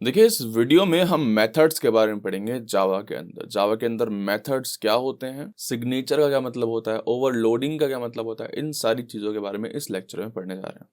देखिए इस वीडियो में हम मेथड्स के बारे में पढ़ेंगे जावा के अंदर। जावा के अंदर मेथड्स क्या होते हैं, सिग्नेचर का क्या मतलब होता है, ओवरलोडिंग का क्या मतलब होता है, इन सारी चीज़ों के बारे में इस लेक्चर में पढ़ने जा रहे हैं।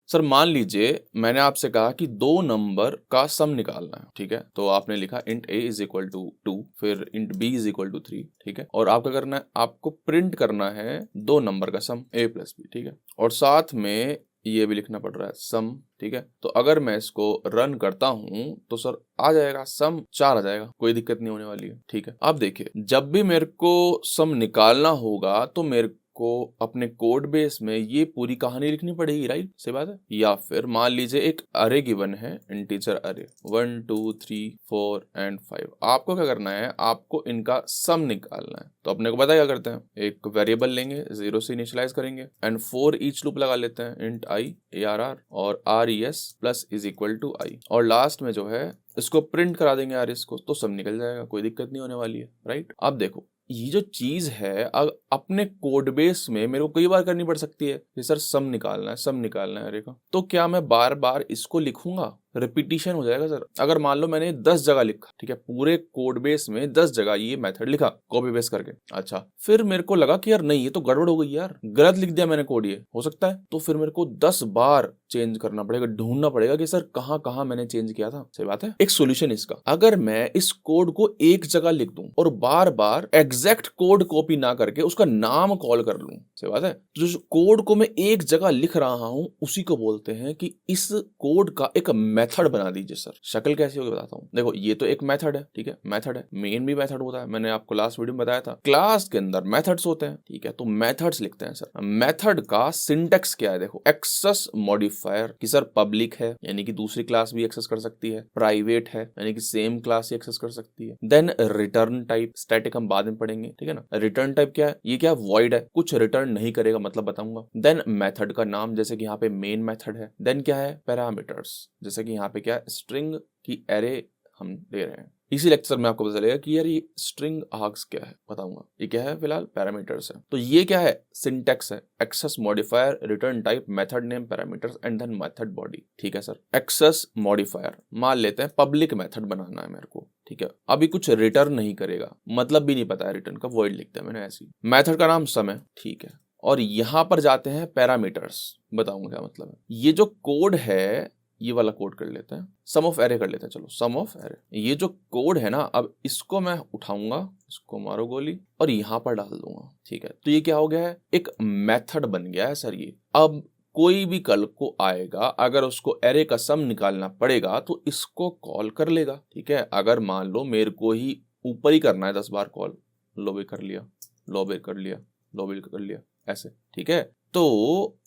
सर मान लीजिए मैंने आपसे कहा कि दो नंबर का सम निकालना है, ठीक है। तो आपने लिखा int a is equal to 2, फिर int b is equal to 3, ठीक है। और आपका करना है, आपको प्रिंट करना है दो नंबर का सम a प्लस b, ठीक है। और साथ में ये भी लिखना पड़ रहा है सम, ठीक है। तो अगर मैं इसको रन करता हूं तो सर आ जाएगा सम 4 आ जाएगा, कोई दिक्कत नहीं होने वाली है, ठीक है। अब देखिए जब भी मेरे को सम निकालना होगा तो मेरे को अपने कोड बेस में ये पूरी कहानी लिखनी पड़ेगी, राइट, सही बात है। या फिर मान लीजिए एक अरे गिवन है, इंटीजर अरे 1 2 3 4 एंड 5। आपको क्या करना है, आपको इनका सम निकालना है। तो अपने को पता है क्या करते हैं, एक वेरिएबल लेंगे, 0 से इनिशियलाइज करेंगे एंड फॉर ईच लूप लगा लेते हैं, इंट आई ARR और RES plus is equal to i, और लास्ट में जो है इसको प्रिंट करा देंगे RS को, तो सब निकल जाएगा, कोई दिक्कत नहीं होने वाली है, राइट। अब देखो ये जो चीज है अपने कोड बेस में मेरे को कई बार करनी पड़ सकती है कि सर सम निकालना है, सम निकालना है अरे का। तो क्या मैं बार बार इसको लिखूंगा, रिपीटिशन हो जाएगा सर। अगर मान लो मैंने 10 जगह लिखा, ठीक है, पूरे कोड बेस में 10 जगह ये मेथड लिखा कॉपी पेस्ट करके, अच्छा फिर मेरे को लगा कि यार नहीं ये तो गड़बड़ हो गई यार, गलत लिख दिया मैंने कोड, ये हो सकता है। तो फिर मेरे को 10 बार चेंज करना पड़ेगा, ढूंढना पड़ेगा कि सर कहाँ कहाँ मैंने चेंज किया था, सही बात है। एक सोल्यूशन इसका, अगर मैं इस कोड को एक जगह लिख दूं और बार बार एग्जैक्ट कोड कॉपी ना करके उसका नाम कॉल कर लूं, सही बात है। तो जो कोड को मैं एक जगह लिख रहा हूं उसी को बोलते हैं कि इस कोड का एक मेथड बना दीजिए। सर शक्ल कैसी होगी बताता हूँ। देखो ये तो एक मेथड है, ठीक है, मेथड है, मेन भी मेथड होता है, मैंने आपको लास्ट वीडियो में बताया था। क्लास के अंदर मेथड्स होते हैं, ठीक है, तो मेथड्स लिखते हैं सर। मेथड का सिंटेक्स क्या है, देखो एक्सेस मॉडिफायर की सर पब्लिक है यानी कि दूसरी क्लास भी एक्सेस कर सकती है, प्राइवेट है यानी कि सेम क्लास ही एक्सेस कर सकती है। देन रिटर्न टाइप, स्टैटिक हम बाद में पढ़ेंगे, ठीक है ना। रिटर्न टाइप क्या है, ये क्या वॉइड है, कुछ रिटर्न नहीं करेगा, मतलब बताऊंगा। देन मेथड का नाम, जैसे कि यहाँ पे मेन मेथड है। देन क्या है, पैरामीटर्स, जैसे कि यहाँ पे क्या है, स्ट्रिंग की एरे हम दे रहे हैं। इसी लेक्चर में आपको पता चलेगा कि यार ये स्ट्रिंग आर्ग्स क्या है, बताऊंगा। ये क्या है, फिलहाल पैरामीटर्स है। तो ये क्या है, सिंटेक्स है, access modifier, return type, method name, parameters and then method body, ठीक है सर। एक्सेस मॉडिफायर मान लेते हैं पब्लिक मेथड बनाना है मेरे को, ठीक है। अभी कुछ रिटर्न नहीं करेगा, मतलब भी नहीं पता है रिटर्न का, वॉइड लिखते हैं मैंने ऐसी। मेथड का नाम सम है, ठीक है। और यहां पर जाते हैं पैरामीटर्स, बताऊंगा क्या मतलब है। ये जो कोड है ये वाला कोड कर लेते हैं, सम ऑफ एरे कर लेते हैं, चलो सम ऑफ एरे। ये जो कोड है ना, अब इसको मैं उठाऊंगा, इसको मारो गोली और यहाँ पर डाल दूंगा, ठीक है। तो ये क्या हो गया है, एक मेथड बन गया है सर ये। अब कोई भी कल को आएगा, अगर उसको एरे का सम निकालना पड़ेगा तो इसको कॉल कर लेगा, ठीक है। अगर मान लो मेरे को ही ऊपर ही करना है 10 बार कॉल, लो भी कर लिया, लो भी कर लिया, लो भी कर लिया, ऐसे, ठीक है। तो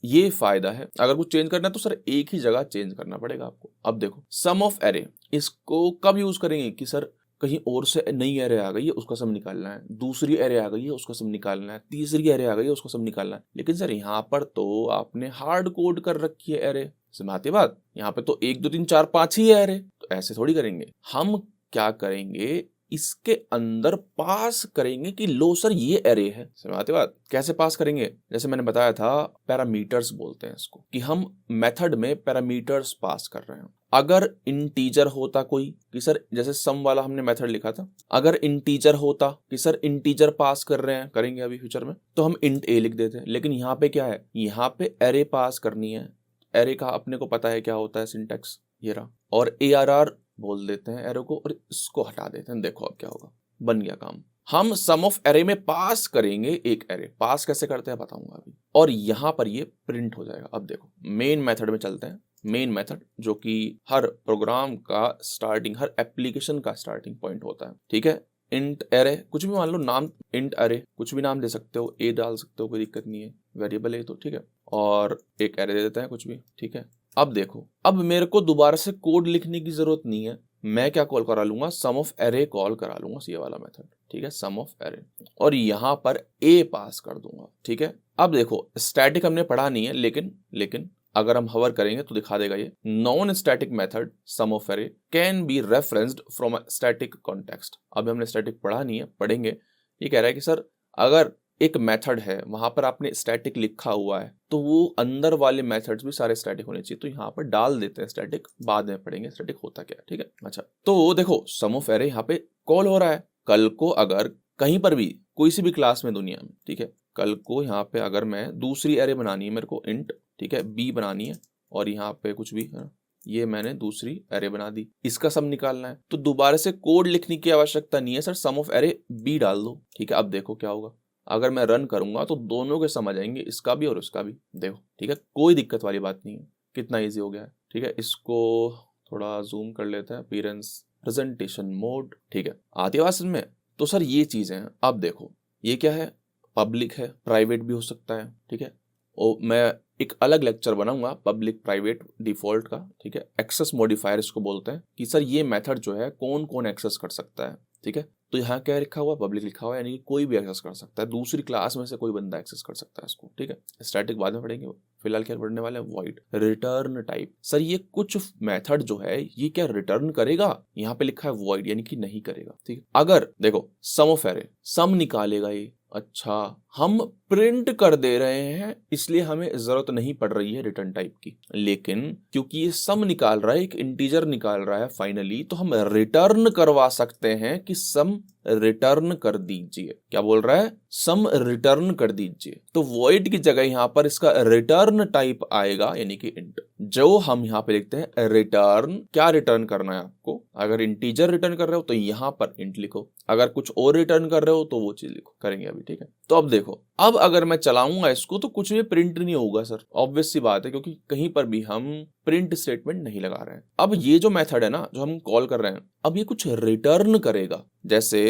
ये फायदा है। अगर कुछ चेंज करना है तो सर एक ही जगह चेंज करना पड़ेगा आपको। अब देखो सम ऑफ एरे, इसको कब यूज करेंगे कि सर कहीं और से नई एरे आ गई है उसका सम निकालना है, दूसरी एरे आ गई है उसका सम निकालना है, तीसरी एरे आ गई है उसका सम निकालना है। लेकिन सर यहाँ पर तो आपने हार्ड कोड कर रखी है एरे, समझाती बात। यहाँ पे तो 1 2 3 4 5 ही है एरे, तो ऐसे थोड़ी करेंगे। हम क्या करेंगे, इसके अंदर पास करेंगे कि लो सर ये एरे है, समझाती बात। कैसे पास करेंगे, जैसे मैंने बताया था पैरामीटर्स बोलते हैं इसको, कि हम मेथड में पैरामीटर्स पास कर रहे हैं। अगर इंटीजर होता कोई कि सर जैसे सम वाला हमने मेथड लिखा था, अगर इंटीजर होता कि सर इंटीजर पास कर रहे हैं, करेंगे अभी फ्यूचर में, तो हम इंट ए लिख देते हैं। लेकिन यहाँ पे क्या है, यहाँ पे एरे पास करनी है। एरे का अपने को पता है क्या होता है सिंटेक्स, ये रहा। और ARR बोल देते हैं एरो को और इसको हटा देते हैं। देखो अब क्या होगा, बन गया काम। हम सम ऑफ एरे में पास करेंगे एक एरे, पास कैसे करते हैं बताऊंगा अभी, और यहां पर ये प्रिंट हो जाएगा। अब देखो मेन मेथड में चलते हैं। मेन मेथड जो कि हर प्रोग्राम का स्टार्टिंग, हर एप्लीकेशन का स्टार्टिंग पॉइंट होता है, ठीक है। इंट एरे, कुछ भी मान लो नाम, इंट एरे कुछ भी नाम दे सकते हो, ए डाल सकते हो, कोई दिक्कत नहीं है, वेरिएबल है तो, ठीक है। और एक एरे दे देते हैं कुछ भी, ठीक है। अब देखो, अब मेरे को दोबारा से कोड लिखने की जरूरत नहीं है, मैं क्या कॉल करा लूंगा, सम ऑफ एरे कॉल करा लूंगा, ये वाला मेथड, ठीक है, सम ऑफ एरे, और यहां पर ए पास कर दूंगा, ठीक है। अब देखो स्टैटिक हमने पढ़ा नहीं है, लेकिन अगर हम हवर करेंगे तो दिखा देगा ये, non static method sum of array can be referenced from a static context. अब हमने स्टैटिक पढ़ा नहीं है, पढ़ेंगे। ये कह रहा है कि सर अगर एक मेथड है वहां पर आपने स्टैटिक लिखा हुआ है तो वो अंदर वाले मेथड्स भी सारे स्टैटिक होने चाहिए, तो यहाँ पर डाल देते हैं स्टैटिक, बाद में पढ़ेंगे स्टैटिक होता क्या है, ठीक है। अच्छा, तो देखो सम ऑफ एरे यहाँ पे कॉल हो रहा है। कल को अगर कहीं पर भी कोई सी भी क्लास में दुनिया में, ठीक है, कल को यहाँ पे अगर मैं दूसरी एरे बनानी है मेरे को इंट, ठीक है, बी बनानी है और यहाँ पे कुछ भी है, ये मैंने दूसरी एरे बना दी, इसका सम निकालना है तो दोबारा से कोड लिखने की आवश्यकता नहीं है sir, sum of array be डाल दो, ठीक है। अब देखो क्या होगा, अगर मैं रन करूंगा तो दोनों के सम आ जाएंगे, इसका भी और उसका भी, देखो, ठीक है, कोई दिक्कत वाली बात नहीं है, कितना ईजी हो गया है, ठीक है। इसको थोड़ा जूम कर लेते हैं, अपीयरेंस प्रेजेंटेशन मोड, ठीक है, आती है समझ में। तो सर ये चीजें हैं, अब देखो ये क्या है, पब्लिक है, प्राइवेट भी हो सकता है, ठीक है। और मैं एक अलग लेक्चर बनाऊंगा पब्लिक प्राइवेट डिफॉल्ट का, ठीक है। एक्सेस मॉडिफायर इसको बोलते हैं कि सर ये मेथड जो है कौन कौन एक्सेस कर सकता है, ठीक है। तो यहाँ क्या लिखा हुआ, पब्लिक लिखा हुआ है, यानी कि कोई भी एक्सेस कर सकता है, दूसरी क्लास में से कोई बंदा एक्सेस कर सकता है इसको, ठीक है। स्टैटिक बाद में पढ़ेंगे, फिलहाल क्या पढ़ने वाले हैं, वॉइड रिटर्न टाइप। सर ये कुछ मेथड जो है ये क्या रिटर्न करेगा, यहाँ पे लिखा है वॉइड, यानी कि नहीं करेगा, ठीक है। अगर देखो सम ऑफ एरे, सम निकालेगा ये, अच्छा हम प्रिंट कर दे रहे हैं इसलिए हमें जरूरत नहीं पड़ रही है रिटर्न टाइप की, लेकिन क्योंकि ये सम निकाल रहा है, एक इंटीजर निकाल रहा है फाइनली, तो हम रिटर्न करवा सकते हैं कि सम रिटर्न कर दीजिए। क्या बोल रहा है, सम रिटर्न कर दीजिए, तो वॉइड की जगह यहाँ पर इसका रिटर्न टाइप आएगा, यानी कि इंट। जो हम यहाँ पे लिखते हैं रिटर्न, क्या रिटर्न करना है आपको, अगर इंटीजर रिटर्न कर रहे हो तो यहाँ पर इंट लिखो, अगर कुछ और रिटर्न कर रहे हो तो वो चीज लिखो, करेंगे अभी, ठीक है। तो अब देखो, अब अगर मैं चलाऊंगा इसको तो कुछ भी प्रिंट नहीं होगा सर, ऑब्वियस सी बात है, क्योंकि कहीं पर भी हम प्रिंट स्टेटमेंट नहीं लगा रहे हैं। अब ये जो मेथड है ना जो हम कॉल कर रहे हैं, अब ये कुछ रिटर्न करेगा, जैसे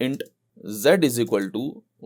int z is equal to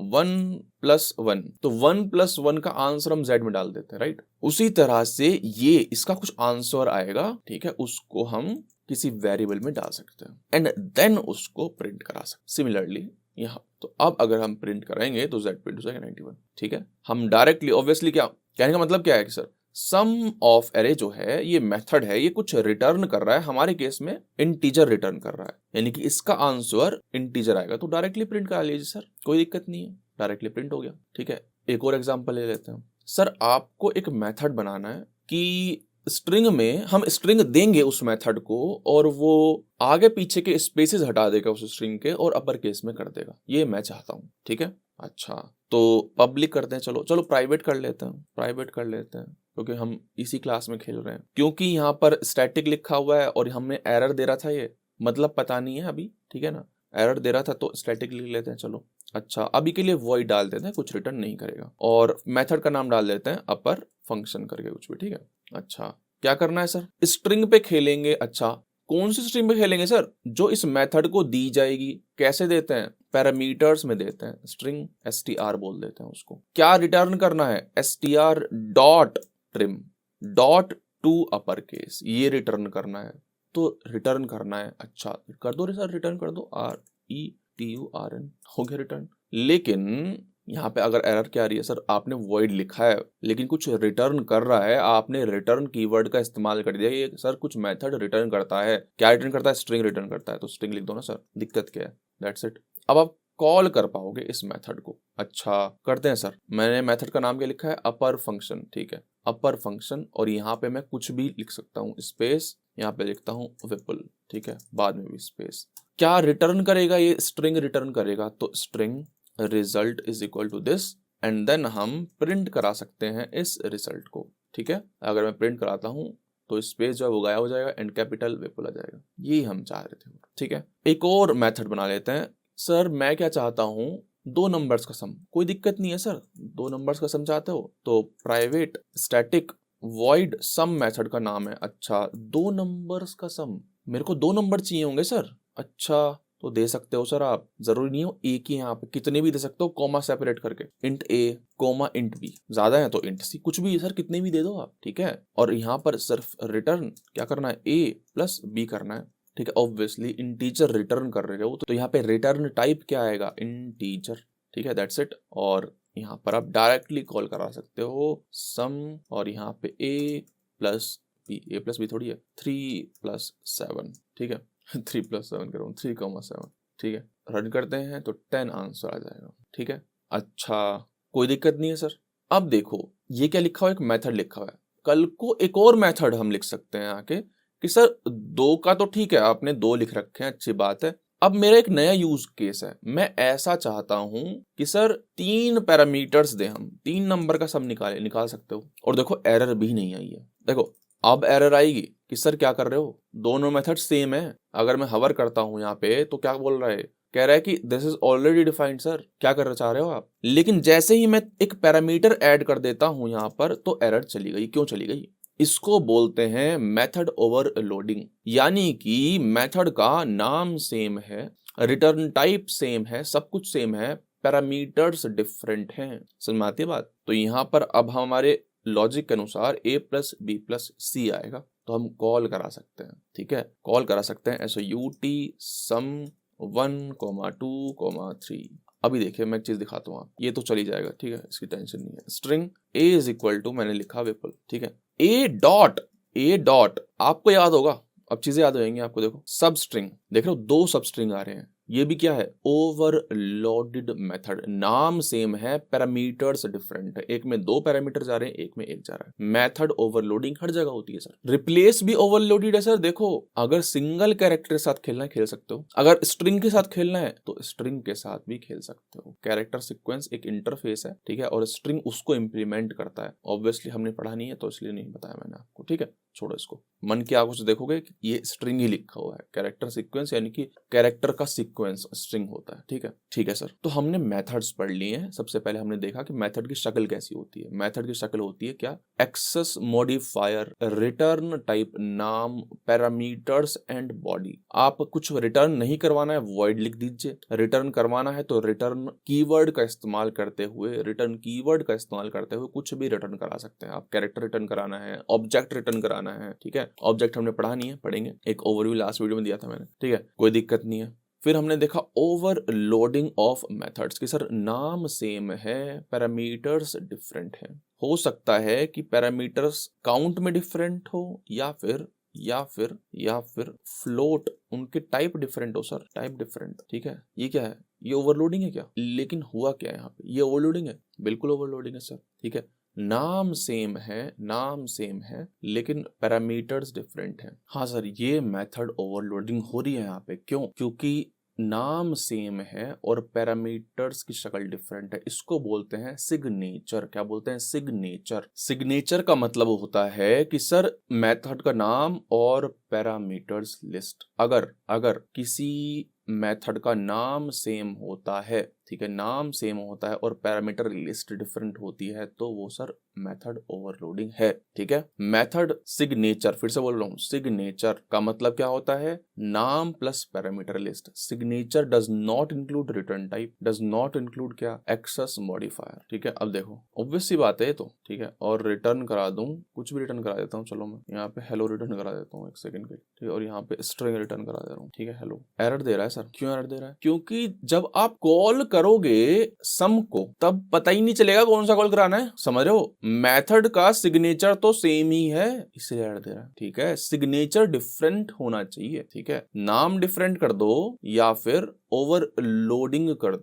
1+1, तो 1+1 का आंसर हम z में डाल देते हैं, राइट। उसी तरह से ये इसका कुछ आंसर आएगा, ठीक है, उसको हम किसी वेरिएबल में डाल सकते हैं एंड देन उसको प्रिंट करा सकते। सिमिलरली यहाँ तो अब अगर हम प्रिंट कराएंगे तो z प्रिंट हो जाएगा 91, ठीक है। हम डायरेक्टली ऑब्वियसली, क्या कहने का मतलब क्या है कि सर सम ऑफ एरे जो है ये मेथड है, ये कुछ रिटर्न कर रहा है, हमारे केस में इंटीजर रिटर्न कर रहा है, यानी कि इसका आंसर इंटीजर आएगा, तो डायरेक्टली प्रिंट करा लीजिए सर, कोई दिक्कत नहीं है, डायरेक्टली प्रिंट हो गया, ठीक है। एक और एग्जांपल ले लेते हैं, सर आपको एक मेथड बनाना है कि स्ट्रिंग में हम स्ट्रिंग देंगे उस मेथड को और वो आगे पीछे के स्पेसेस हटा देगा उस स्ट्रिंग के और अपर केस में कर देगा, ये मैं चाहता हूँ, ठीक है। अच्छा, तो पब्लिक करते हैं, चलो चलो प्राइवेट कर लेते हैं, प्राइवेट कर लेते हैं, क्योंकि हम इसी क्लास में खेल रहे हैं, क्योंकि यहाँ पर स्टैटिक लिखा हुआ है और हमने एरर दे रहा था, ये मतलब पता नहीं है अभी, ठीक है ना, एरर दे रहा था तो स्टैटिक लिख लेते हैं, चलो। अच्छा, अभी के लिए वॉइड डाल देते हैं, कुछ रिटर्न नहीं करेगा, और मेथड का नाम डाल देते हैं अपर फंक्शन करके कुछ भी, ठीक है। अच्छा, क्या करना है सर, स्ट्रिंग पे खेलेंगे। अच्छा, कौन सी स्ट्रिंग पे खेलेंगे सर, जो इस मेथड को दी जाएगी, कैसे देते हैं, पैरामीटर्स में देते हैं, स्ट्रिंग str बोल देते हैं उसको। क्या रिटर्न करना है, str dot trim dot to upper case, ये रिटर्न करना है, तो रिटर्न करना है। अच्छा, कर दो सर, रिटर्न कर दो, RETURN, हो गया रिटर्न। लेकिन यहाँ पे अगर एरर क्या आ रही है, सर आपने वॉइड लिखा है लेकिन कुछ रिटर्न कर रहा है, आपने रिटर्न कीवर्ड का इस्तेमाल कर दिया, ये सर कुछ मेथड रिटर्न करता है, क्या रिटर्न करता है, स्ट्रिंग रिटर्न करता है, तो स्ट्रिंग लिख दो ना सर, दिक्कत क्या है, दैट्स इट। अब आप कॉल कर पाओगे इस मेथड को। अच्छा, करते हैं सर, मैंने मेथड का नाम क्या लिखा है, अपर फंक्शन, ठीक है, अपर फंक्शन, और यहाँ पे मैं कुछ भी लिख सकता हूँ, स्पेस, यहाँ पे लिखता हूँ विपुल, ठीक है, बाद में भी स्पेस। क्या रिटर्न करेगा, ये स्ट्रिंग रिटर्न करेगा, तो string result is equal to this, and then हम प्रिंट करा सकते हैं इस रिजल्ट को, ठीक है। अगर मैं प्रिंट कराता हूँ तो स्पेस जो है वो गायब हो जाएगा एंड कैपिटल विपुल आ जाएगा, यही हम चाह रहे थे, ठीक है। एक और मेथड बना लेते हैं, सर मैं क्या चाहता हूँ, 2 नंबर्स का सम, कोई दिक्कत नहीं है सर, 2 नंबर्स का सम चाहते हो तो private static void sum method का नाम है। अच्छा, 2 नंबर्स का सम, मेरे को 2 नंबर चाहिए होंगे सर। अच्छा, तो दे सकते हो सर आप, जरूरी नहीं हो एक ही, यहाँ पे कितने भी दे सकते हो, कॉमा सेपरेट करके, int a comma int b, ज्यादा है तो इंट c, कुछ भी सर कितने भी दे दो आप, ठीक है। और यहाँ पर सिर्फ रिटर्न क्या करना है, a प्लस b करना है, ठीक है। ऑब्वियसली इंटीजर रिटर्न कर रहे हो तो यहाँ पे रिटर्न टाइप क्या आएगा, इंटीजर, ठीक है, दैट्स इट। और यहाँ पर आप डायरेक्टली कॉल करा सकते हो सम, और यहाँ पे a प्लस b थोड़ी है, 3+7, ठीक है 3+7 करूँ, 3,7, ठीक है। रन करते हैं तो 10 आंसर आ जाएगा, ठीक है। अच्छा, कोई दिक्कत नहीं है सर। अब देखो ये क्या लिखा हुआ है, एक मेथड लिखा हुआ है। कल को एक और मेथड हम लिख सकते हैं आके कि सर 2 का तो ठीक है, आपने 2 लिख रखे हैं, अच्छी बात है। अब मेरा एक नया यूज केस है, मैं ऐसा चाहता हूं कि सर 3 पैरामीटर्स दे, हम 3 नंबर का सब निकाल सकते हो। और देखो एरर भी नहीं आई है। देखो अब एरर आएगी कि सर क्या कर रहे हो, दोनों मेथड सेम है। अगर मैं हवर करता हूं यहाँ पे तो क्या बोल रहा है, कह रहा है कि this is already defined. Sir क्या करना चाह रहे हो आप? लेकिन जैसे ही मैं एक पैरामीटर ऐड कर देता हूं यहाँ पर तो एरर चली गई। क्यों चली गई? इसको बोलते हैं मेथड ओवरलोडिंग। यानी कि मेथड का नाम सेम है, रिटर्न टाइप सेम है, सब कुछ सेम है, पैरामीटर्स डिफरेंट हैं। समझ में आती है बात? तो यहाँ पर अब हमारे लॉजिक के अनुसार a प्लस बी प्लस सी आएगा, तो हम कॉल करा सकते हैं। ठीक है, कॉल करा सकते हैं SOUT सम 1, 2, 3। अभी देखिए मैं एक चीज दिखाता हूँ, आप ये तो चली जाएगा, ठीक है, इसकी टेंशन नहीं है। String a is equal to, मैंने लिखा विपुल, ठीक है, a डॉट आपको याद होगा, अब चीजें याद हो जाएंगी आपको। देखो सब स्ट्रिंग, देख रहे हो 2 सब स्ट्रिंग आ रहे हैं, ये भी क्या है, ओवरलोडेड मेथड। नाम सेम है, पैरामीटर्स डिफरेंट है, एक में 2 पैरामीटर जा रहे हैं, एक में 1 जा रहा है। मेथड ओवरलोडिंग हर जगह होती है सर। रिप्लेस भी ओवरलोडेड है सर। देखो अगर सिंगल कैरेक्टर के साथ खेलना है खेल सकते हो, अगर स्ट्रिंग के साथ खेलना है तो स्ट्रिंग के साथ भी खेल सकते हो। कैरेक्टर सीक्वेंस एक इंटरफेस है, ठीक है, और स्ट्रिंग उसको इंप्लीमेंट करता है। ऑब्वियसली हमने पढ़ा नहीं है तो इसलिए नहीं बताया मैंने आपको, ठीक है, छोड़ो इसको। मन की आंखों से देखोगे ये स्ट्रिंग ही लिखा हुआ है, कैरेक्टर सीक्वेंस यानी कि कैरेक्टर का सीक्वेंस स्ट्रिंग होता है, ठीक है, ठीक है सर। तो हमने मेथड्स पढ़ लिए हैं। सबसे पहले हमने देखा कि मेथड की शक्ल कैसी होती है। मेथड की शक्ल होती है क्या, एक्सेस मॉडिफायर, रिटर्न टाइप, नाम, पैरामीटर्स एंड बॉडी। आप कुछ रिटर्न नहीं करवाना है वॉइड लिख दीजिए, रिटर्न करवाना है तो रिटर्न कीवर्ड का इस्तेमाल करते हुए, रिटर्न कीवर्ड का इस्तेमाल करते हुए कुछ भी रिटर्न करा सकते हैं आप। कैरेक्टर रिटर्न कराना है, ऑब्जेक्ट रिटर्न कराना है, ठीक है। ऑब्जेक्ट हमने पढ़ा नहीं है, पढ़ेंगे, एक ओवरव्यू लास्ट वीडियो में दिया था मैंने, ठीक है, कोई दिक्कत नहीं है। फिर हमने देखा ओवरलोडिंग ऑफ मेथड्स कि सर नाम सेम है, पैरामीटर्स डिफरेंट है। हो सकता है कि पैरामीटर्स काउंट में डिफरेंट हो या फिर फ्लोट, उनके टाइप डिफरेंट हो सर, टाइप डिफरेंट, ठीक है। ये क्या है, ये ओवरलोडिंग है क्या? लेकिन हुआ क्या है यहाँ पे, ये ओवरलोडिंग है, बिल्कुल ओवरलोडिंग है सर, ठीक है। नाम सेम है लेकिन पैरामीटर्स डिफरेंट हैं। हाँ सर, ये मेथड ओवरलोडिंग हो रही है यहाँ पे। क्यों? क्योंकि नाम सेम है और पैरामीटर्स की शक्ल डिफरेंट है। इसको बोलते हैं सिग्नेचर। क्या बोलते हैं? सिग्नेचर। सिग्नेचर का मतलब होता है कि सर मेथड का नाम और पैरामीटर्स लिस्ट। अगर किसी मेथड का नाम सेम होता है, ठीक है, नाम सेम होता है और पैरामीटर लिस्ट डिफरेंट होती है तो वो सर मेथड ओवरलोडिंग है, ठीक है। मेथड सिग्नेचर, फिर से बोल रहा हूँ, सिग्नेचर का मतलब क्या होता है, नाम plus parameter list. Signature does not include return type, does not include क्या, एक्सेस मॉडिफायर, ठीक है। अब देखो ऑब्वियस सी बात है तो, ठीक है, और रिटर्न करा दूं, कुछ भी रिटर्न करा देता हूँ। चलो मैं यहाँ पे हेलो रिटर्न करा देता हूँ, 1 सेकंड के लिए, ठीक है, और यहाँ पे स्ट्रिंग रिटर्न करा दे रहा हूँ, ठीक है, हेलो। एरर दे रहा है सर, क्यों एरर दे रहा है? क्योंकि जब आप कॉल करोगे सम को तब पता ही नहीं चलेगा कौन सा कॉल कराना है, समझ रहे हो। मेथड का सिग्नेचर तो सेम ही है, इसलिए एरर दे रहा है, ठीक है। सिग्नेचर डिफरेंट होना चाहिए, ठीक है, नाम डिफरेंट कर दो या फिर ओवरलोडिंग कर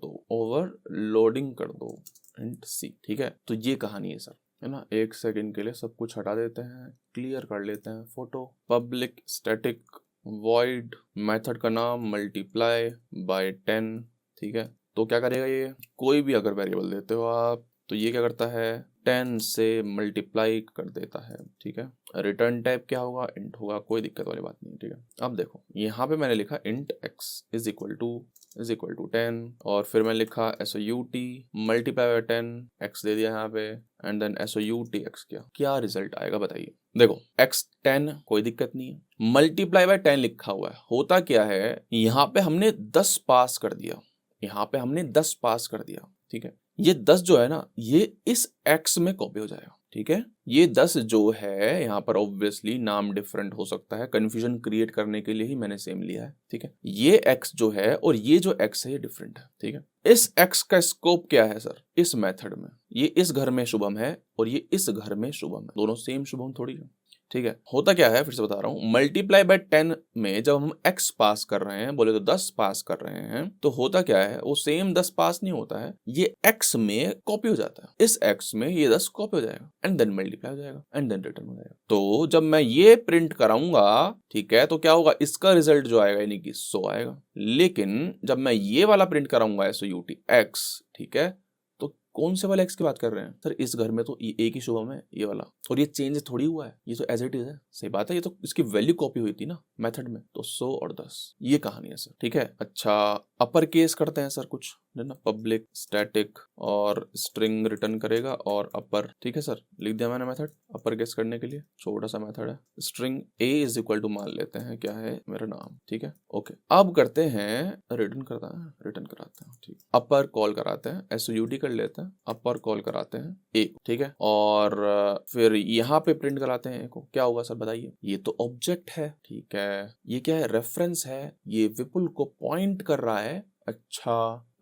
दो, एंड सी, ठीक है। तो ये कहानी है सर, है ना। 1 सेकंड के लिए सब कुछ हटा देते हैं, क्लियर कर लेते हैं photo. Public static void, method का नाम मल्टीप्लाई बाय 10, ठीक है। तो क्या करेगा ये, कोई भी अगर वेरिएबल देते हो आप तो ये क्या करता है, 10 से मल्टीप्लाई कर देता है, ठीक है। रिटर्न टाइप क्या होगा, इंट होगा, कोई दिक्कत वाली बात नहीं, ठीक है। अब देखो यहाँ पे मैंने लिखा int x is equal to 10 और फिर मैं लिखा SOUT मल्टीप्लाई बाय 10, x दे दिया यहाँ पे, एंड देन SOUT x क्या रिजल्ट आएगा बताइए। देखो x 10, कोई दिक्कत नहीं है, मल्टीप्लाई बाय 10 लिखा हुआ है। होता क्या है, यहाँ पे हमने 10 पास कर दिया, ठीक है। ये 10 जो है ना, ये इस x में कॉपी हो जाएगा, ठीक है। ये 10 जो है यहाँ पर ऑब्वियसली नाम डिफरेंट हो सकता है, कंफ्यूजन क्रिएट करने के लिए ही मैंने सेम लिया है, ठीक है। ये x जो है और ये जो x है ये डिफरेंट है, ठीक है। इस x का स्कोप क्या है सर, इस मेथड में ये इस घर में शुभम है और ये इस घर में शुभम है, दोनों सेम शुभम थोड़ी है, ठीक है। होता क्या है, फिर से बता रहा हूँ, मल्टीप्लाई बाय 10 में जब हम x पास कर रहे हैं, बोले तो 10 पास कर रहे हैं, तो होता क्या है, वो सेम 10 पास नहीं होता है, ये x में कॉपी हो जाता है, इस x में ये 10 कॉपी हो जाएगा एंड देन मल्टीप्लाई हो जाएगा एंड देन रिटर्न हो जाएगा। तो जब मैं ये प्रिंट कराऊंगा, ठीक है, तो क्या होगा, इसका रिजल्ट जो आएगा यानी कि 100 आएगा। लेकिन जब मैं ये वाला प्रिंट कराऊंगा SOUT x, ठीक है, तो कौन से वाले x की बात कर रहे हैं सर, इस घर में तो ये एक ही शुभम है, ये वाला, और ये चेंज थोड़ी हुआ है, ये तो एज इट इज है। सही बात है, ये तो इसकी वैल्यू कॉपी हुई थी ना मेथड में, तो 100 और 10, ये कहानी है सर। ठीक है, अच्छा अपर केस करते हैं सर, कुछ है ना, पब्लिक स्टैटिक और स्ट्रिंग रिटर्न करेगा और अपर। ठीक है सर, लिख दिया मैंने मेथड अपर केस करने के लिए, छोटा सा मेथड है। String a is equal to मान लेते हैं क्या है, मेरा नाम। ठीक है, ओके, अब करते हैं रिटर्न करता है, रिटर्न कराते हैं। ठीक, अपर कॉल कराते हैं, SOUT कर लेते हैं, अपर कॉल कराते हैं a। ठीक है, और फिर यहाँ पे प्रिंट कराते हैं a को। क्या होगा सर बताइए, ये तो ऑब्जेक्ट है। ठीक है, ये क्या है, रेफरेंस है, ये विपुल को पॉइंट कर रहा है। अच्छा,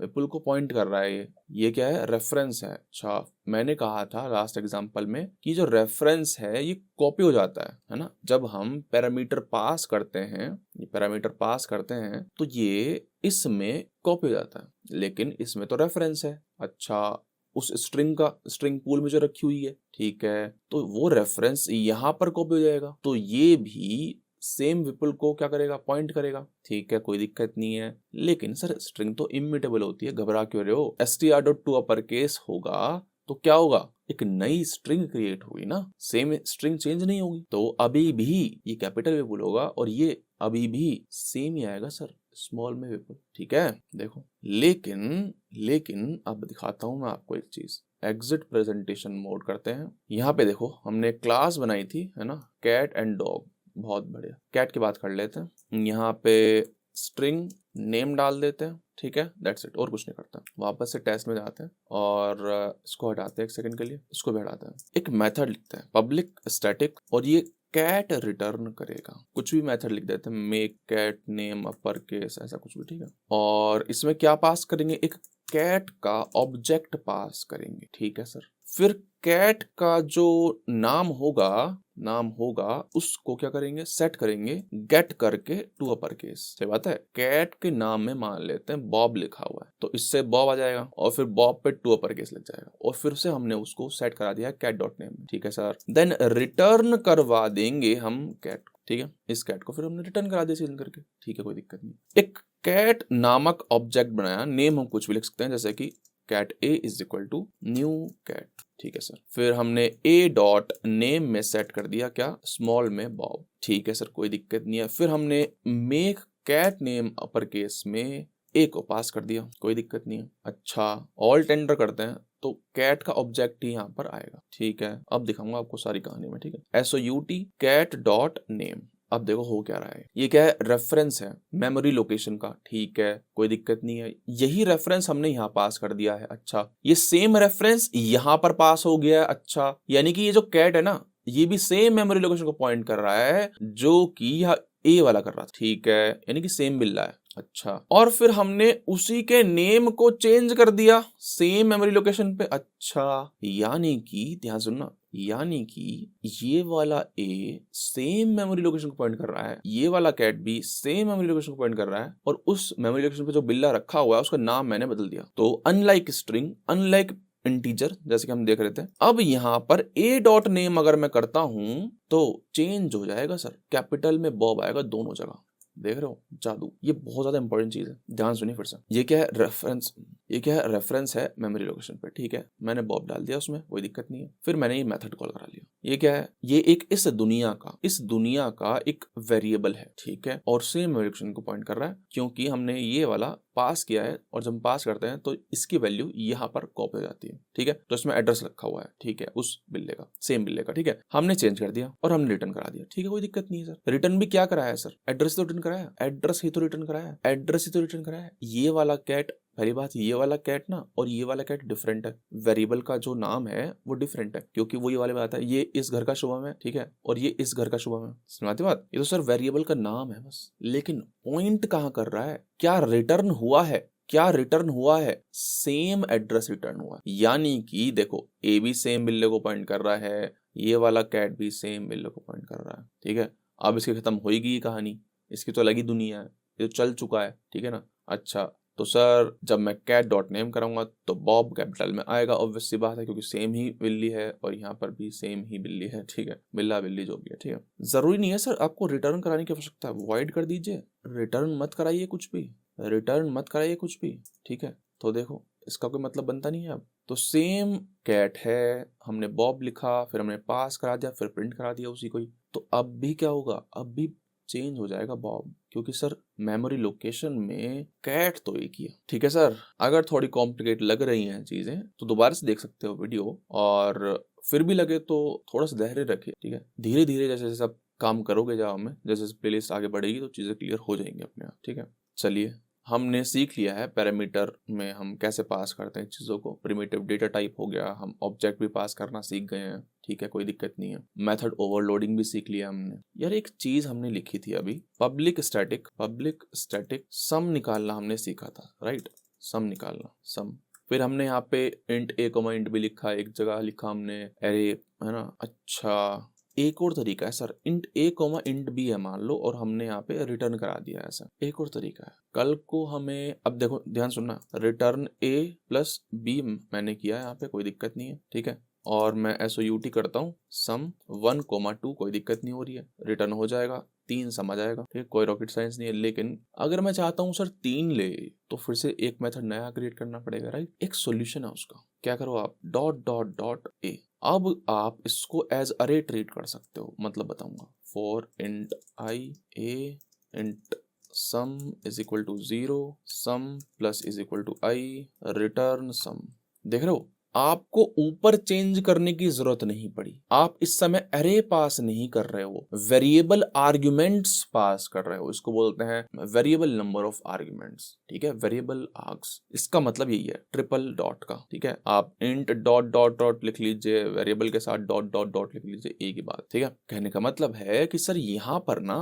विपुल को पॉइंट कर रहा है, ये क्या है, रेफरेंस है। अच्छा, मैंने कहा था लास्ट एग्जांपल में कि जो रेफरेंस है ये कॉपी हो जाता है ना, जब हम पैरामीटर पास करते हैं, ये पैरामीटर पास करते हैं तो ये इसमें कॉपी हो जाता है, लेकिन इसमें तो रेफरेंस है। अच्छा, उस स्ट्रिंग का, स्ट्रिंग पूल में जो रखी हुई है, ठीक है, तो वो रेफरेंस यहाँ पर कॉपी हो जाएगा, तो ये भी सेम विपुल को क्या करेगा, पॉइंट करेगा। ठीक है, कोई दिक्कत नहीं है। लेकिन सर स्ट्रिंग तो इम्यूटेबल होती है, घबरा क्यों रहे हो, str.to अपर केस होगा तो क्या होगा, एक नई स्ट्रिंग क्रिएट होगी ना, सेम स्ट्रिंग चेंज नहीं होगी। तो अभी भी ये कैपिटल विपुल होगा और ये अभी भी सेम ही आएगा सर, स्मॉल में विपुल। ठीक है, देखो, लेकिन अब दिखाता हूं मैं आपको एक चीज। एग्जिट प्रेजेंटेशन मोड करते हैं। यहाँ पे देखो, हमने क्लास बनाई थी, है ना, कैट एंड डॉग। बहुत बढ़िया, कैट की बात कर लेते हैं। यहाँ पे स्ट्रिंग नेम डाल देते हैं। ठीक है, दैट्स इट, और कुछ नहीं करता। वापस से टेस्ट में जाते हैं और इसको हटाते हैं एक सेकंड के लिए, इसको भी हटाते हैं। एक मेथड लिखते हैं पब्लिक स्टैटिक, और ये कैट रिटर्न करेगा। कुछ भी मेथड लिख देते हैं, make cat name upper case, ऐसा कुछ भी। ठीक है, और इसमें क्या पास करेंगे, एक कैट का ऑब्जेक्ट पास करेंगे। ठीक है सर, फिर कैट का जो नाम होगा उसको क्या करेंगे, सेट करेंगे गेट करके टू अपर केस। सही बात है, कैट के नाम में मान लेते हैं बॉब लिखा हुआ है, तो इससे बॉब आ जाएगा और फिर बॉब पे टू अपर केस लग जाएगा, और फिर से हमने उसको सेट करा दिया कैट डॉट नेम। ठीक है सर, देन रिटर्न करवा देंगे हम कैट। ठीक है, इस कैट को फिर हमने रिटर्न करा दिया चेंज करके। ठीक है, कोई दिक्कत नहीं। एक कैट नामक ऑब्जेक्ट बनाया, नेम हम कुछ भी लिख सकते हैं, जैसे कि cat a is equal to new cat. ठीक है सर, फिर हमने a डॉट नेम में सेट कर दिया क्या, स्मॉल में बॉब। ठीक है सर, कोई दिक्कत नहीं है। फिर हमने make cat name upper case में a को पास कर दिया, कोई दिक्कत नहीं है। अच्छा, ऑल टेंडर करते हैं तो कैट का ऑब्जेक्ट ही यहाँ पर आएगा। ठीक है, अब दिखाऊंगा आपको सारी कहानी में। ठीक है, SOUT कैट डॉट नेम। अब देखो हो क्या रहा है, ये क्या है, रेफरेंस है मेमोरी लोकेशन का। ठीक है, कोई दिक्कत नहीं है, यही रेफरेंस हमने यहाँ पास कर दिया है। अच्छा, ये सेम रेफरेंस यहाँ पर पास हो गया है। अच्छा, यानी कि ये जो कैट है ना, ये भी सेम मेमोरी लोकेशन को पॉइंट कर रहा है जो कि यह ए वाला कर रहा था। ठीक है, यानी कि सेम मिल रहा है। अच्छा, और फिर हमने उसी के नेम को चेंज कर दिया सेम मेमोरी लोकेशन पे। अच्छा, यानी कि ध्यान सुनना, यानी कि ये वाला ए सेम मेमोरी लोकेशन को पॉइंट कर रहा है, ये वाला कैट भी सेम मेमोरी लोकेशन को पॉइंट कर रहा है, और उस मेमोरी लोकेशन पे जो बिल्ला रखा हुआ है उसका नाम मैंने बदल दिया। तो अनलाइक स्ट्रिंग, अनलाइक इंटीजर, जैसे कि हम देख रहे थे, अब यहाँ पर a डॉट नेम अगर मैं करता हूं तो चेंज हो जाएगा सर, कैपिटल में बॉब आएगा दोनों जगह। देख रहे हो जादू, ये बहुत ज्यादा इंपॉर्टेंट चीज है, ध्यान सुनिए फिर से। ये क्या है, रेफरेंस, ये क्या है, रेफरेंस है मेमोरी लोकेशन पे। ठीक है, मैंने बॉब डाल दिया उसमें, कोई दिक्कत नहीं है। फिर मैंने ये मेथड कॉल करा लिया। ये क्या है, ये एक इस दुनिया का एक वेरिएबल है। ठीक है, और सेम मेमोरी लोकेशन को पॉइंट कर रहा है, क्योंकि हमने ये वाला पास किया है, और जब हम पास करते हैं तो इसकी वैल्यू यहाँ पर कॉपी हो जाती है। ठीक है, तो इसमें एड्रेस रखा हुआ है। ठीक है, उस बिल्ले का, सेम बिल्ले का। ठीक है, हमने चेंज कर दिया और हमने रिटर्न करा दिया। ठीक है, कोई दिक्कत नहीं है सर। रिटर्न भी क्या कराया है सर, एड्रेस तो रिटर्न कराया, एड्रेस ही तो रिटर्न कराया, एड्रेस ही तो रिटर्न कराया। ये वाला कैट, पहली बात, ये वाला कैट ना और ये वाला कैट डिफरेंट है, वेरिएबल का जो नाम है वो डिफरेंट है, क्योंकि वो ये वाले बात है, ये इस घर का शुभम है। ठीक है, और ये इस घर का शुभम है। सुनाती बात, ये तो सर वेरिएबल का नाम है बस, लेकिन पॉइंट कहाँ कर रहा है, क्या रिटर्न हुआ है, क्या रिटर्न हुआ है, सेम एड्रेस रिटर्न हुआ है। यानी कि देखो, ए भी सेम बिल्ले को पॉइंट कर रहा है, ये वाला कैट भी सेम बिल्ले को पॉइंट कर ठीक है। अब इसकी खत्म होएगी ये कहानी, इसकी तो अलग ही दुनिया है, ये तो चल चुका है, ठीक है ना। अच्छा, तो सर जब मैं कैट डॉट नेम कराऊंगा तो बॉब कैपिटल में आएगा, ऑब्वियस सी बात है, क्योंकि सेम ही बिल्ली है और यहाँ पर भी सेम ही बिल्ली है, ठीक है, बिल्ला बिल्ली जो भी है, ठीक है। जरूरी नहीं है सर आपको रिटर्न कराने की आवश्यकता है, वॉइड कर दीजिए, रिटर्न मत कराइए कुछ भी, रिटर्न मत कराइए कुछ भी, ठीक है। तो देखो इसका कोई मतलब बनता नहीं है अब। तो सेम कैट है, हमने बॉब लिखा, फिर हमने पास करा दिया, फिर प्रिंट करा दिया उसी को ही, तो अब भी क्या होगा, अब भी चेंज हो जाएगा बॉब, क्योंकि सर मेमोरी लोकेशन में कैट तो एक ही है, ठीक है सर। अगर थोड़ी कॉम्प्लिकेट लग रही हैं चीजें तो दोबारा से देख सकते हो वीडियो, और फिर भी लगे तो थोड़ा सा धैर्य रखिए, ठीक है। धीरे धीरे जैसे जैसे आप काम करोगे जावा में, जैसे जैसे प्लेलिस्ट आगे बढ़ेगी तो चीजें क्लियर हो जाएंगी अपने आप, ठीक है। चलिए, हमने सीख लिया है पैरामीटर में हम कैसे पास करते हैं चीज़ों को, प्रिमिटिव डेटा टाइप हो गया, हम ऑब्जेक्ट भी पास करना सीख गए हैं, ठीक है, कोई दिक्कत नहीं है। मेथड ओवरलोडिंग भी सीख लिया हमने। यार एक चीज़ हमने लिखी थी अभी, पब्लिक स्टैटिक सम निकालना हमने सीखा था, राइट, सम निकालना, सम। फिर हमने यहाँ पे इंट ए कोमा इंट बी लिखा, एक जगह लिखा हमने एरे, है ना। अच्छा, एक और तरीका है सर, इंट ए कोमा इंट बी है मान लो, और हमने यहाँ पे रिटर्न करा दिया, ऐसा एक और तरीका है। कल को हमें, अब देखो ध्यान सुनना, रिटर्न ए प्लस बी मैंने किया है यहाँ पे, कोई दिक्कत नहीं है, ठीक है। और मैं SOUT करता हूँ, सम 1,2, कोई दिक्कत नहीं हो रही है, रिटर्न हो जाएगा, 3 सम आ जाएगा, ठीक, कोई रॉकेट साइंस नहीं है। लेकिन अगर मैं चाहता हूँ सर 3 ले, तो फिर से एक मेथड नया क्रिएट करना पड़ेगा, राइट। एक सोल्यूशन है उसका, क्या करो आप, डॉट डॉट डॉट ए। अब आप इसको एज अरे ट्रीट कर सकते हो, मतलब बताऊंगा, for int i a int sum is equal to 0, sum plus is equal to i, return sum. देख रहे हो, आपको ऊपर चेंज करने की जरूरत नहीं पड़ी, आप इस समय अरे पास नहीं कर रहे हो, वेरिएबल आर्ग्यूमेंट्स पास कर रहे हो, इसको बोलते हैं वेरिएबल नंबर ऑफ आर्ग्यूमेंट्स, ठीक है, वेरिएबल आर्ग्स। इसका मतलब यही है ट्रिपल डॉट का, ठीक है। आप इंट डॉट डॉट डॉट लिख लीजिए, वेरिएबल के साथ डॉट डॉट डॉट लिख लीजिए, एक ही बात, ठीक है। कहने का मतलब है कि सर यहाँ पर ना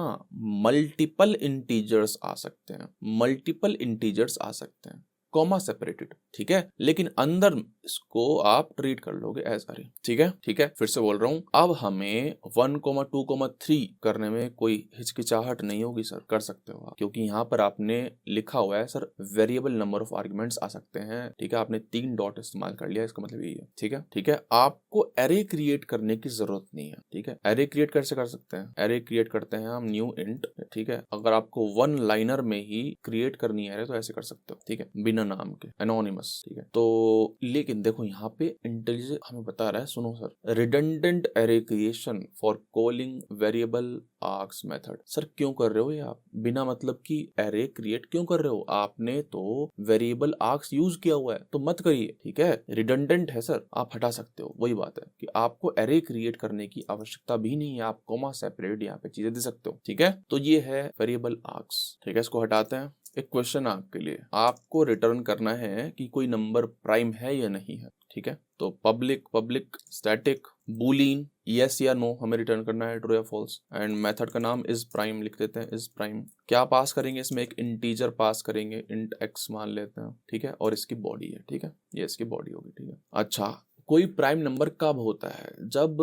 मल्टीपल इंटीजर्स आ सकते हैं, मल्टीपल इंटीजर्स आ सकते हैं, कॉमा सेपरेटेड, ठीक है, लेकिन अंदर इसको आप ट्रीट कर लोगे एज अरे, ठीक है, ठीक है। फिर से बोल रहा हूं, अब हमें 1,2,3 करने में कोई हिचकिचाहट नहीं होगी सर, कर सकते हो आप, क्योंकि यहाँ पर आपने लिखा हुआ है sir variable number of arguments आ सकते हैं, ठीक है, आपने 3 डॉट इस्तेमाल कर लिया, इसका मतलब यही है, ठीक है, ठीक है। आपको एरे क्रिएट करने की जरूरत नहीं है, ठीक है। एरे क्रिएट कैसे कर सकते हैं, एरे क्रिएट करते हैं हम न्यू इंट, ठीक है। अगर आपको 1 लाइनर में ही क्रिएट करनी है तो ऐसे कर सकते हो, ठीक है, बिना नाम के, एनोनिमस, ठीक है। तो लेकिन देखो यहाँ पे इंटेलिजेंस हमें बता रहा है, सुनो sir, redundant array creation for calling variable args method. Sir क्यों कर रहे हो ये आप, बिना मतलब की एरे क्रिएट क्यों कर रहे हो, आपने तो वेरिएबल आर्ग्स यूज किया हुआ है, तो मत करिए, ठीक है, रिडंडेंट है सर, आप हटा सकते हो। वही बात है कि आपको एरे क्रिएट करने की आवश्यकता भी नहीं है, आप कॉमा सेपरेट यहाँ पे चीजें दे सकते हो, ठीक है। तो ये है वेरिएबल आर्ग्स, ठीक है, इसको हटाते हैं। एक क्वेश्चन आपके लिए, आपको रिटर्न करना है कि कोई नंबर प्राइम है या नहीं है, ठीक है। तो पब्लिक स्टैटिक बूलियन यस या नो हमें रिटर्न करना है, ट्रू या फॉल्स, एंड मेथड का नाम इज प्राइम लिख देते हैं, इज प्राइम। क्या पास करेंगे इसमें, एक इंटीजर पास करेंगे, इंट x मान लेते हैं, ठीक है, और इसकी बॉडी है, ठीक है, ये इसकी बॉडी होगी, ठीक है। अच्छा, कोई प्राइम नंबर कब होता है, जब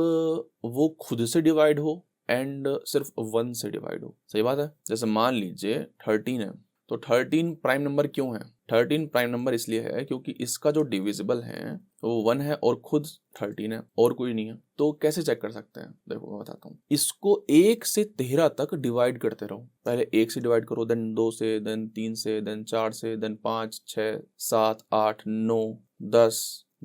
वो खुद से डिवाइड हो एंड सिर्फ 1 से डिवाइड हो, सही बात है। जैसे मान लीजिए 13 है, तो 13 प्राइम नंबर क्यों है, 13 प्राइम नंबर इसलिए है क्योंकि इसका जो डिविजिबल है वो 1 है और खुद 13 है और कोई नहीं है। तो कैसे चेक कर सकते हैं, देखो मैं बताता हूँ, इसको 1 से 13 तक डिवाइड करते रहो, पहले 1 से डिवाइड करो, देन 2 से, देन 3 से, देन 4 से, देन 5, 6, 7, 8, 9, 10,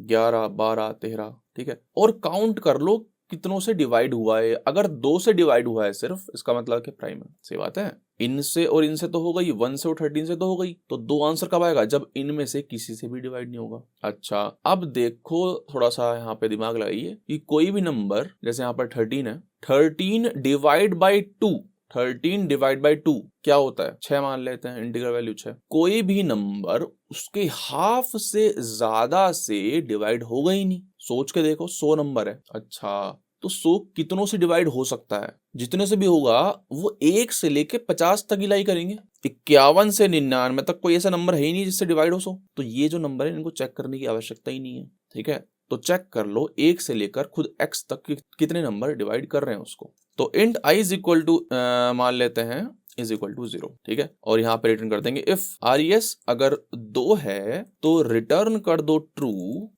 11, 12, 13, ठीक है, और काउंट कर लो कितनों से डिवाइड हुआ है। अगर 2 से डिवाइड हुआ है सिर्फ, इसका मतलब कि प्राइम है, सही बात है। इनसे और इनसे तो हो गई, 1 से और 13 से तो हो गई, तो 2 आंसर कब आएगा, जब इनमें से किसी से भी डिवाइड नहीं होगा। अच्छा, अब देखो थोड़ा सा यहाँ पे दिमाग लगाइए कि कोई भी नंबर, जैसे यहाँ पर 13 है, 13 डिवाइड बाई 2, 13 डिवाइड बाई 2 क्या होता है, 6 मान लेते हैं, इंटीग्रल वैल्यू 6। कोई भी नंबर उसके हाफ से ज्यादा से डिवाइड होगा ही नहीं, सोच के देखो, 100 नंबर है, अच्छा तो 100 कितनों से डिवाइड हो सकता है, जितने से भी होगा वो 1 से लेके 50 तक ही करेंगे, 51 से 99 तक कोई ऐसा नंबर है ही नहीं जिससे डिवाइड हो 100। तो ये जो नंबर है इनको चेक करने की आवश्यकता ही नहीं है, ठीक है। तो चेक कर लो 1 से लेकर खुद x तक कितने नंबर डिवाइड कर रहे हैं उसको। तो int i is equal to मान लेते हैं इज इक्वल टू 0, ठीक है। और यहाँ पे रिटर्न कर देंगे इफ RES अगर 2 है तो रिटर्न कर दो ट्रू,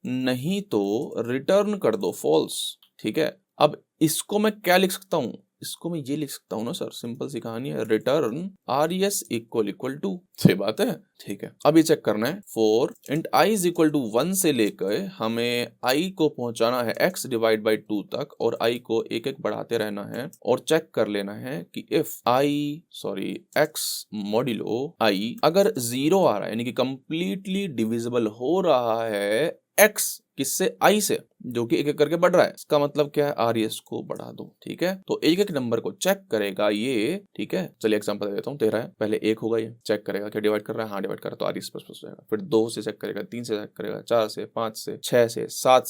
नहीं तो रिटर्न कर दो फॉल्स, ठीक है। अब इसको मैं क्या लिख सकता हूँ, इसको मैं ये लिख सकता हूँ ना सर, सिंपल सी कहानी है, रिटर्न RES इक्वल टू, सही बात है, ठीक है। अब ये चेक करना है for int i is equal to 1 से लेकर हमें i को पहुंचाना है x डिवाइड बाई 2 तक, और i को एक एक बढ़ाते रहना है और चेक कर लेना है कि इफ x मॉड्यूलो i अगर 0 आ रहा है, यानी कि कंप्लीटली डिविजिबल हो रहा है x किससे, i से, जो कि एक एक करके बढ़ रहा है, इसका मतलब क्या है, RES को बढ़ा दो, ठीक है। तो एक एक नंबर को चेक करेगा ये, ठीक है। चलिए एग्जांपल दे देता हूँ, 13 है, पहले 1 होगा, ये चेक करेगा क्या डिवाइड कर रहा है, हाँ डिवाइड कर रहा है, तो RES प्लस प्लस हो जाएगा। फिर 2 से चेक करेगा, 3 से चेक करेगा, 4 से, 5 से, 6 से, 7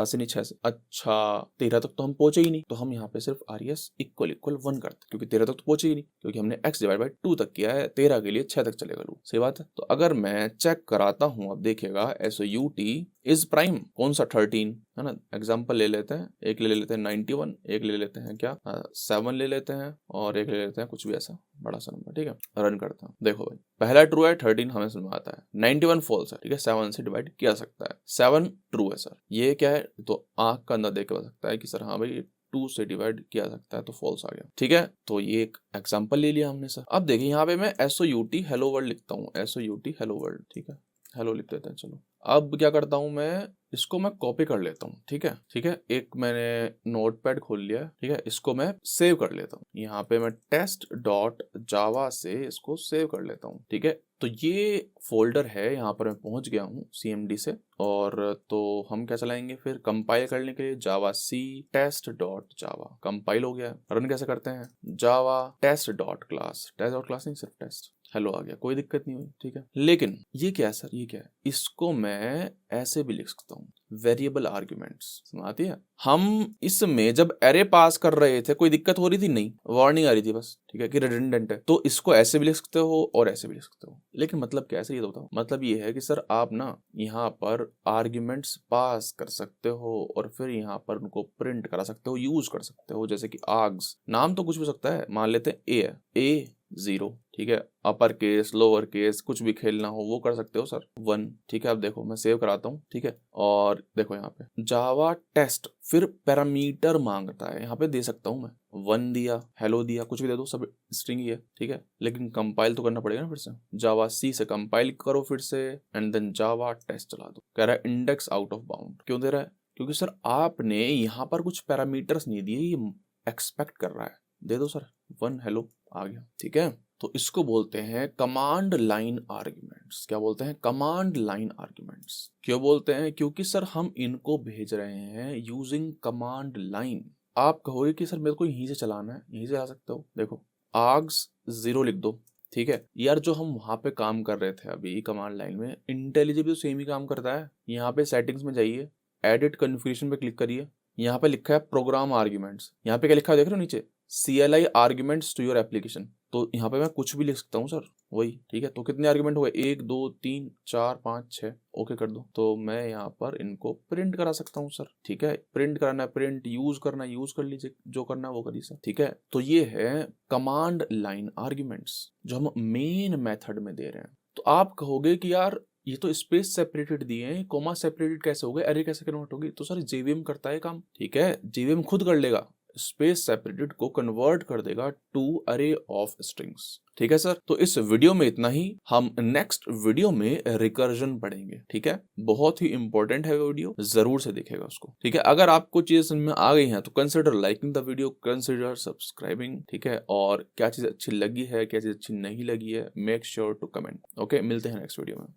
से नहीं 6 से, अच्छा 13 तक तो हम पहुंचे ही नहीं, तो हम यहाँ पे सिर्फ RES इक्वल 1 करते, क्योंकि 13 तक तो पहुंचे ही नहीं, क्योंकि हमने x डिवाइड बाई 2 तक किया है, 13 के लिए 6 तक चलेगा लूप, सही बात है। तो अगर मैं चेक कराता हूँ, अब देखिएगा SOUT इज प्राइम, कौन सा 13 है ना। एग्जाम्पल ले लेते हैं, एक ले लेते हैं 91, एक ले लेते हैं क्या 7 ले लेते हैं, और एक ले लेते हैं कुछ भी ऐसा बड़ा सा नंबर, ठीक है। रन करता हूँ, देखो भाई पहला ट्रू है, 13 हमें समझ में आता है, 91 फॉल्स है, ठीक है, 7 से डिवाइड किया सकता है, 7 ट्रू है सर, ये क्या है, तो आंख का अंदर देख के बता सकता है कि सर हाँ भाई 2 से डिवाइड किया सकता है, तो फॉल्स आ गया, ठीक है। तो ये एक एग्जाम्पल ले लिया हमने सर। अब देखिए यहाँ पे मैं SOUT हेलो वर्ल्ड लिखता हूँ, SOUT हेलो वर्ल्ड, ठीक है, हेलो लिख देते हैं। चलो अब क्या करता हूँ मैं, इसको मैं कॉपी कर लेता हूँ, ठीक है, ठीक है। एक मैंने नोटपैड खोल लिया, ठीक है, इसको मैं सेव कर लेता हूँ, यहाँ पे मैं test.java से इसको सेव कर लेता हूँ, ठीक है। तो ये फोल्डर है, यहाँ पर मैं पहुंच गया हूँ CMD से, और तो हम क्या चलाएंगे फिर कंपाइल करने के लिए, जावा सी test.java कंपाइल हो गया। रन कैसे करते हैं, जावा test.class नहीं सिर्फ टेस्ट, हेलो आ गया, कोई दिक्कत नहीं हुई, ठीक है। लेकिन ये क्या है सर, ये क्या है, इसको मैं ऐसे भी लिख सकता हूँ, वेरिएबल आर्ग्यूमेंट्स, समझ आती है। हम इसमें जब एरे पास कर रहे थे कोई दिक्कत हो रही थी नहीं, वार्निंग आ रही थी बस, ठीक है, कि रिडंडेंट है, तो इसको ऐसे भी लिख सकते हो और ऐसे भी लिख सकते हो। लेकिन मतलब कैसे, ये तो बताओ। मतलब ये है कि सर आप ना यहाँ पर आर्ग्यूमेंट्स पास कर सकते हो और फिर यहाँ पर उनको प्रिंट करा सकते हो, यूज कर सकते हो, जैसे कि आर्ग्स, नाम तो कुछ भी सकता है, मान लेते हैं ए है, A0, ठीक है, अपर केस लोअर केस कुछ भी खेलना हो वो कर सकते हो सर, 1, ठीक है। अब देखो मैं सेव कराता हूँ, ठीक है, और देखो यहाँ पे जावा टेस्ट, फिर पैरामीटर मांगता है, यहाँ पे दे सकता हूँ मैं 1 दिया, हेलो दिया, कुछ भी दे दो, सब स्ट्रिंग ही है, ठीक है। लेकिन कंपाइल तो करना पड़ेगा ना, फिर से जावा सी से कंपाइल करो फिर से, एंड देन जावा टेस्ट चला दो। कह रहा है इंडेक्स आउट ऑफ बाउंड, क्यों दे रहा है, क्योंकि सर आपने यहाँ पर कुछ पैरामीटर्स नहीं दिए, ये एक्सपेक्ट कर रहा है, दे दो सर 1 हेलो आ गया, ठीक है। तो इसको बोलते हैं कमांड लाइन आर्ग्यूमेंट्स। क्या बोलते हैं, कमांड लाइन आर्ग्यूमेंट्स। क्यों बोलते हैं, क्योंकि सर हम इनको भेज रहे हैं यूजिंग कमांड लाइन। आप कहोगे कि सर मेरे को यहीं से चलाना है, यहीं से आ सकते हो, देखो args 0 लिख दो, ठीक है। यार जो हम वहां पे काम कर रहे थे अभी कमांड लाइन में, इंटेलिजेबल तो सेम ही काम करता है। यहाँ पे सेटिंग्स में जाइए, एडिट कन्फिगरेशन पे क्लिक करिए, यहाँ पे लिखा है प्रोग्राम आर्ग्यूमेंट्स, यहाँ पे क्या लिखा है देख रहे हो नीचे, CLI arguments to your application. तो यहाँ पे मैं कुछ भी लिख सकता हूँ सर, वही, ठीक है। तो कितने आर्ग्यूमेंट हुए, 1 2 3 4 5 6, ओके कर दो। तो मैं यहाँ पर इनको प्रिंट करा सकता हूँ सर, ठीक है। प्रिंट कराना है प्रिंट, यूज करना है यूज कर लीजिए, जो करना है वो करिए सर, ठीक है। तो ये है कमांड लाइन आर्ग्यूमेंट्स जो हम मेन मेथड में दे रहे हैं। तो आप कहोगे कि यार ये तो स्पेस सेपरेटेड दिए हैं, कोमा सेपरेटेड कैसे हो गए, एरे कैसे कन्वर्ट होगी। तो सर JVM करता है काम, ठीक है, JVM खुद कर लेगा, स्पेस सेपरेटेड को कन्वर्ट कर देगा टू अरे ऑफ स्ट्रिंग्स, ठीक है सर। तो इस वीडियो में इतना ही, हम नेक्स्ट वीडियो में रिकर्जन पढ़ेंगे, ठीक है। बहुत ही इंपॉर्टेंट है वीडियो, जरूर से देखेगा उसको, ठीक है। अगर आपको चीजें समझ में आ गई हैं तो consider liking the video, consider subscribing, ठीक है। और क्या चीज अच्छी लगी है, क्या चीज अच्छी नहीं लगी है, make sure to comment, okay. मिलते हैं नेक्स्ट वीडियो में।